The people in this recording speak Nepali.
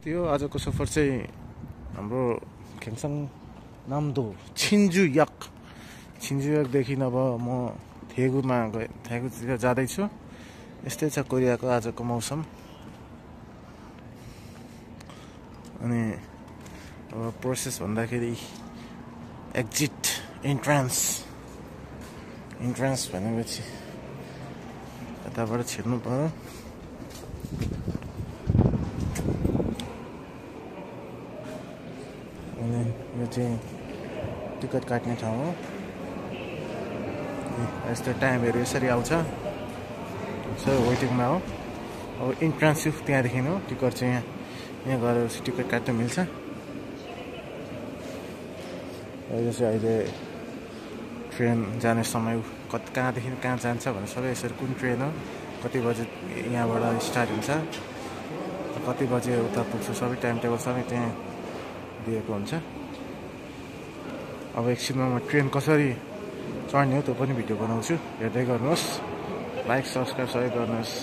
थियो आजको सफर चाहिँ हाम्रो खेङसाङ नाम्दो छिन्जुयाकदेखि अब म थेगुतिर जाँदैछु। यस्तै छ कोरियाको आजको मौसम। अनि अब प्रोसेस भन्दाखेरि एक्जिट इन्ट्रान्स भनेपछि यताबाट छिर्नु पर्यो। अनि यो चाहिँ टिकट काट्ने ठाउँ हो। यस्तो टाइमहरू यसरी आउँछ, सबै वेटिङमा हो। अब इन्ट्रान्स त्यहाँदेखि हो, टिकट चाहिँ यहाँ गएर टिकट काट्न मिल्छ। यो चाहिँ अहिले ट्रेन जाने समय कहाँदेखि कहाँ जान्छ भनेर सबै यसरी कुन ट्रेन हो, कति बजे यहाँबाट स्टार्ट हुन्छ, कति बजे उता पुग्छ, सबै टाइम टेबल सबै त्यहाँ दिएको हुन्छ। अब एकछिनमा म ट्रेन कसरी चढ्ने हो त्यो पनि भिडियो बनाउँछु, हेर्दै गर्नुहोस्। लाइक सब्सक्राइब सबै गर्नुहोस्।